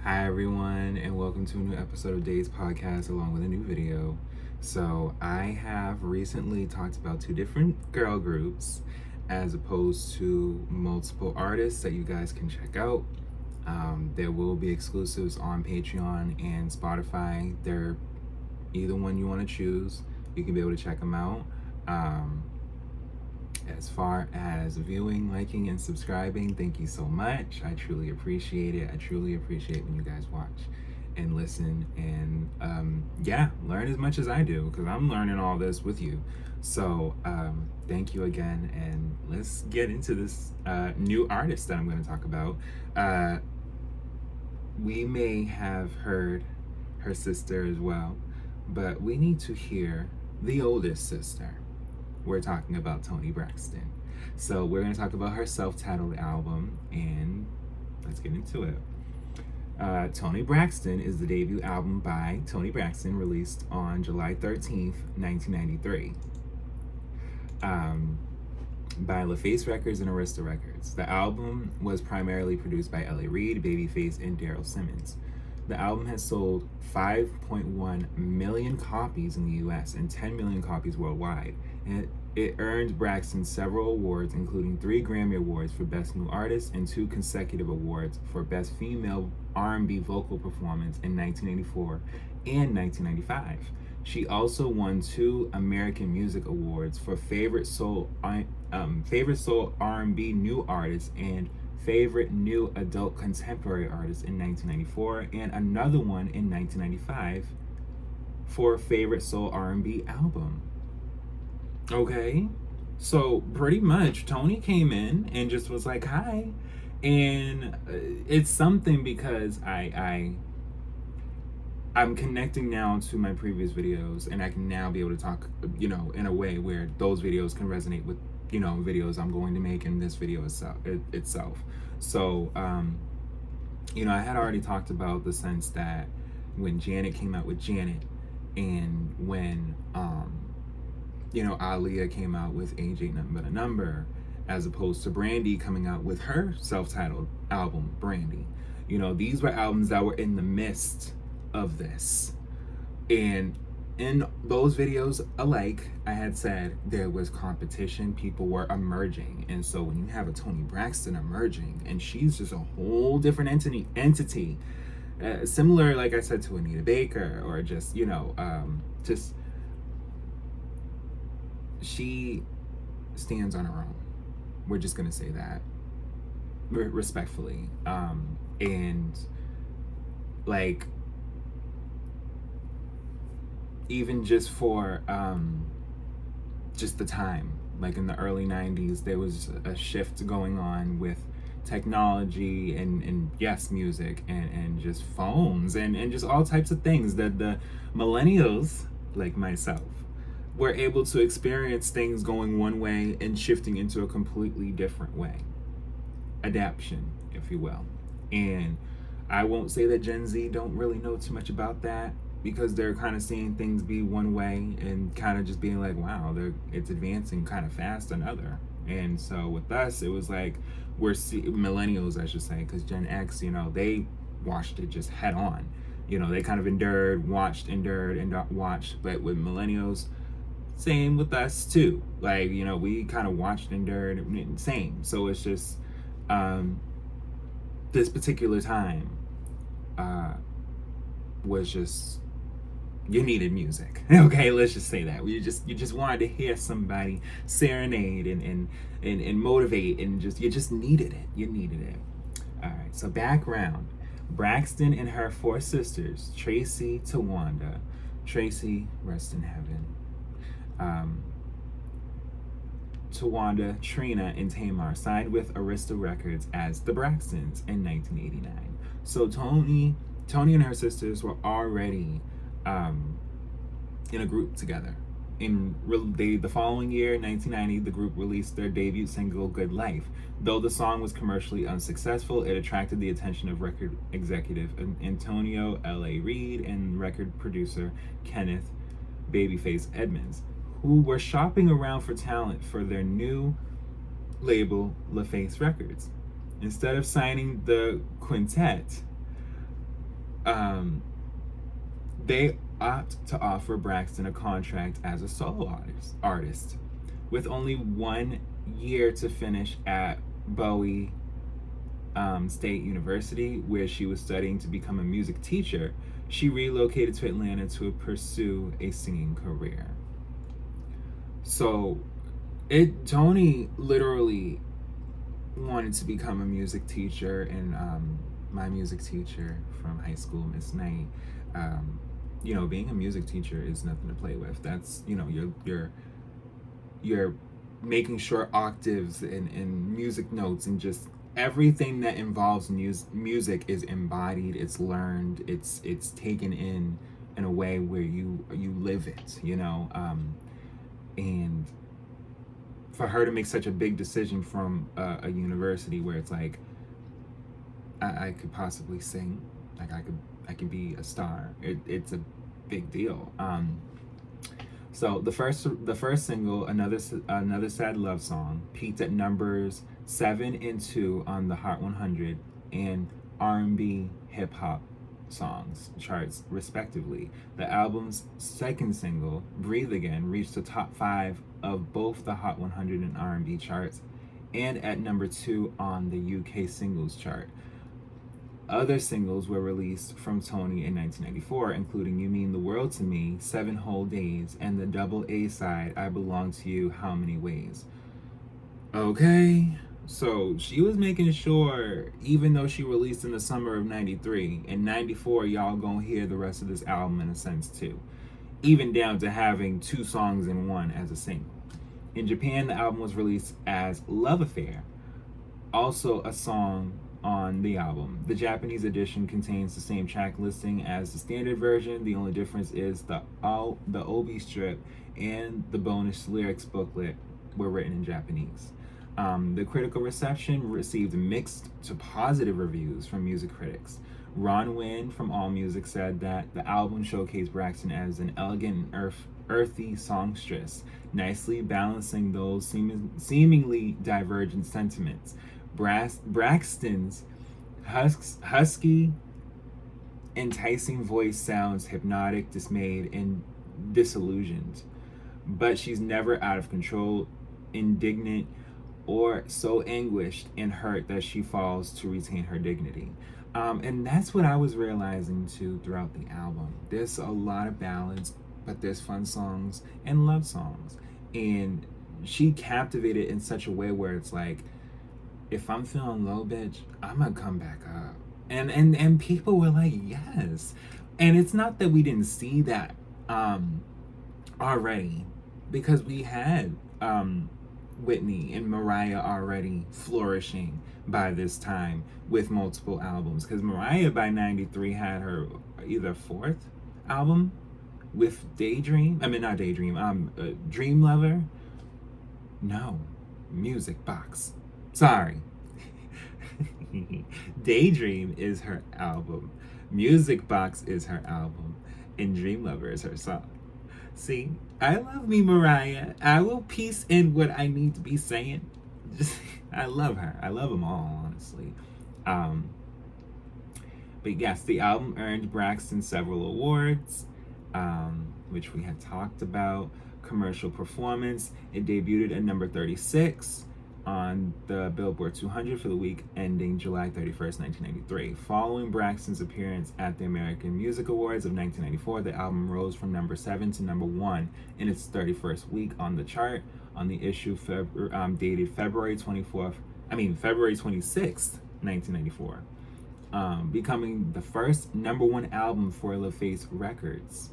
Hi everyone, and welcome to a new episode of Days Podcast along with a new video. So I have recently talked about two different girl groups as opposed to multiple artists that you guys can check out. There will be exclusives on Patreon and Spotify. They're either one you want to choose. You can be able to check them out. As far as viewing, liking, and subscribing, thank you so much. I truly appreciate it. I truly appreciate when you guys watch and listen and learn as much as I do, because I'm learning all this with you. So thank you again, and let's get into this new artist that I'm going to talk about. We may have heard her sister as well, but we need to hear the oldest sister. We're talking about Toni Braxton. So we're going to talk about her self-titled album, and let's get into it. Toni Braxton is the debut album by Toni Braxton, released on July 13th, 1993. By LaFace Records and Arista Records. The album was primarily produced by L.A. Reid, Babyface, and Daryl Simmons. The album has sold 5.1 million copies in the US and 10 million copies worldwide. And it earned Braxton several awards, including 3 Grammy Awards for Best New Artist and 2 consecutive awards for Best Female R&B Vocal Performance in 1984 and 1995. She also won 2 American Music Awards for Favorite Soul R&B New Artist and Favorite New Adult Contemporary Artist in 1994, and another one in 1995 for Favorite Soul R&B Album. Okay, so pretty much Toni came in and just was like, hi. And it's something because I'm connecting now to my previous videos, and I can now be able to talk, in a way where those videos can resonate with, videos I'm going to make in this video itself. So, I had already talked about the sense that when Janet came out with Janet, and when, Aaliyah came out with Age Ain't Nothing But a Number, as opposed to Brandy coming out with her self-titled album, Brandy. These were albums that were in the midst of this. And in those videos alike, I had said there was competition, people were emerging. And so when you have a Toni Braxton emerging, and she's just a whole different entity, similar, like I said, to Anita Baker, or just, she stands on her own. We're just gonna say that respectfully. And like, even just for just the time, like in the early 90s, there was a shift going on with technology and yes, music and just phones and just all types of things that the millennials like myself were able to experience things going one way and shifting into a completely different way. Adaption, if you will. And I won't say that Gen Z don't really know too much about that, because they're kind of seeing things be one way and kind of just being like, wow, it's advancing kind of fast another. And so with us, it was like, millennials, I should say, because Gen X, they watched it just head on. They kind of watched, but with millennials, same with us too. Like, we kind of watched, endured, same. So it's just, this particular time was just, you needed music. Okay, let's just say that. You just wanted to hear somebody serenade and motivate, and you just needed it. You needed it. All right, so background. Braxton and her 4 sisters, Tracy, Tawanda. Tracy, rest in heaven. Tawanda, Trina, and Tamar signed with Arista Records as the Braxtons in 1989. So Toni and her sisters were already in a group together. The following year, 1990, the group released their debut single, Good Life. Though the song was commercially unsuccessful, it attracted the attention of record executive Antonio L.A. Reid and record producer Kenneth Babyface Edmonds, who were shopping around for talent for their new label, LaFace Records. Instead of signing the quintet, um, they opt to offer Braxton a contract as a solo artist. With only 1 year to finish at Bowie State University, where she was studying to become a music teacher, she relocated to Atlanta to pursue a singing career. So, Toni literally wanted to become a music teacher, and my music teacher from high school, Miss Knight, being a music teacher is nothing to play with. That's you're making sure octaves and music notes and just everything that involves music is embodied, it's learned, it's taken in a way where you live it, and for her to make such a big decision from a university where it's like I could possibly sing, like I could be a star. It's a big deal. So the first single, another sad love song, peaked at numbers 7 and 2 on the Hot 100 and R&B hip hop songs charts respectively. The album's second single, Breathe Again, reached the top 5 of both the Hot 100 and R&B charts, and at number 2 on the UK singles chart. Other singles were released from Toni in 1994, including You Mean the World to Me, 7 Whole Days, and the double A side, I Belong to You, How Many Ways. Okay, so she was making sure, even though she released in the summer of 93, in 94, y'all gonna hear the rest of this album in a sense too. Even down to having 2 songs in one as a single. In Japan, the album was released as Love Affair, also a song on the album. The Japanese edition contains the same track listing as the standard version. The only difference is the obi strip and the bonus lyrics booklet were written in Japanese. The critical reception received mixed to positive reviews from music critics. Ron Wynn from AllMusic said that the album showcased Braxton as an elegant and earthy songstress, nicely balancing those seemingly divergent sentiments. Braxton's husky, enticing voice sounds hypnotic, dismayed, and disillusioned. But she's never out of control, indignant, or so anguished and hurt that she falls to retain her dignity. And that's what I was realizing too throughout the album. There's a lot of ballads, but there's fun songs and love songs. And she captivated in such a way where it's like, if I'm feeling low, bitch, I'm gonna come back up. And people were like, yes. And it's not that we didn't see that already, because we had Whitney and Mariah already flourishing by this time with multiple albums. Because Mariah by 93 had her either 4th album with Dream Lover. No, Music Box. Sorry. Daydream is her album. Music Box is her album. And Dream Lover is her song. See, I love me, Mariah. I will piece in what I need to be saying. I love her. I love them all, honestly. But yes, the album earned Braxton several awards, which we had talked about. Commercial performance. It debuted at number 36 on the Billboard 200 for the week ending July 31st, 1993. Following Braxton's appearance at the American Music Awards of 1994, the album rose from number 7 to number 1 in its 31st week on the chart on the issue dated February 26th, 1994, becoming the first number 1 album for LaFace Records.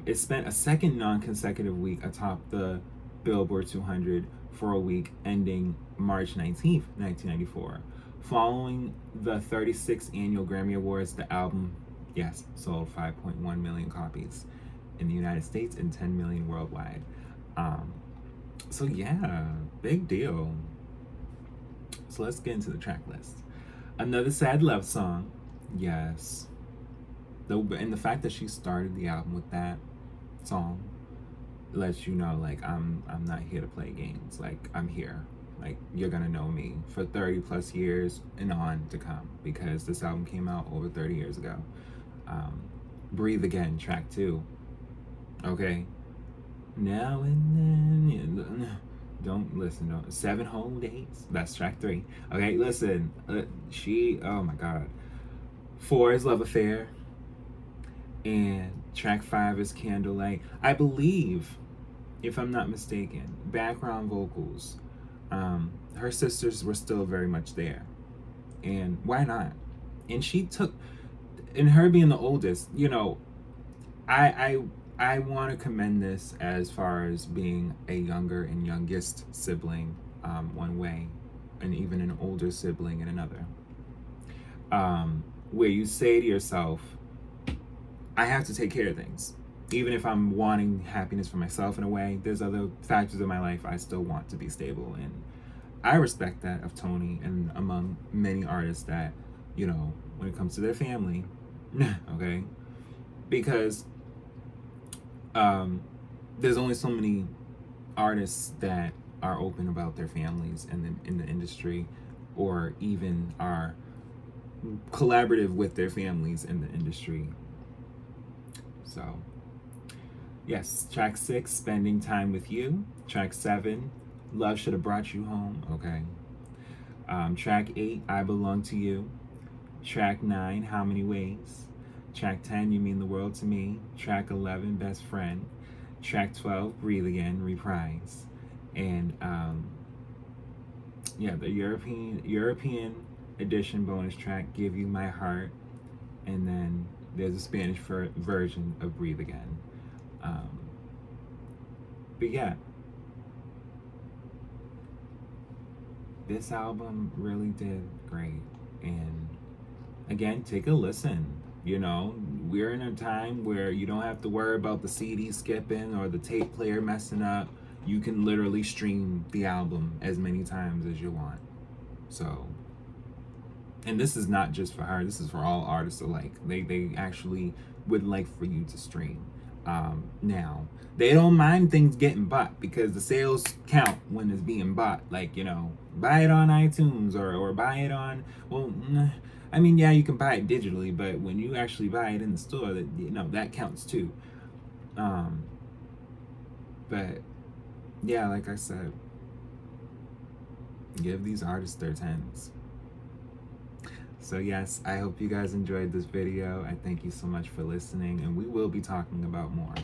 It spent a second non-consecutive week atop the Billboard 200 for a week ending March 19th, 1994. Following the 36th annual Grammy Awards, the album, yes, sold 5.1 million copies in the United States and 10 million worldwide. So yeah, big deal. So let's get into the track list. Another sad love song, yes. And the fact that she started the album with that song lets you know, like, I'm not here to play games. Like, I'm here. like you're gonna know me for 30 plus years and on to come, because this album came out over 30 years ago. Breathe Again, track 2. Okay. Now and then, don't listen. Don't. 7 Whole Days. That's track 3. Okay, listen. Oh my God. 4 is Love Affair, and track 5 is Candlelight. I believe, if I'm not mistaken, background vocals. Her sisters were still very much there, and why not? And she took, and her being the oldest, I I want to commend this as far as being a younger and youngest sibling, one way, and even an older sibling in another. Where you say to yourself, I have to take care of things. Even if I'm wanting happiness for myself in a way, there's other factors in my life I still want to be stable. And I respect that of Toni and among many artists that, when it comes to their family, okay? Because there's only so many artists that are open about their families in the industry, or even are collaborative with their families in the industry. So, yes, track 6, Spending Time With You. Track 7, Love Should Have Brought You Home. Okay. Track 8, I Belong to You. Track 9, How Many Ways. Track 10, You Mean the World to Me. Track 11, Best Friend. Track 12, Breathe Again, Reprise. And the European edition bonus track, Give You My Heart. And then there's a Spanish version of Breathe Again. But yeah, this album really did great. And again, take a listen. We're in a time where you don't have to worry about the CD skipping or the tape player messing up. You can literally stream the album as many times as you want. So, and this is not just for her, this is for all artists alike. They actually would like for you to stream. Now, they don't mind things getting bought, because the sales count when it's being bought. Like, buy it on iTunes or buy it on, yeah, you can buy it digitally, but when you actually buy it in the store, that counts too. But yeah, like I said, give these artists their 10s. So yes, I hope you guys enjoyed this video. I thank you so much for listening, and we will be talking about more.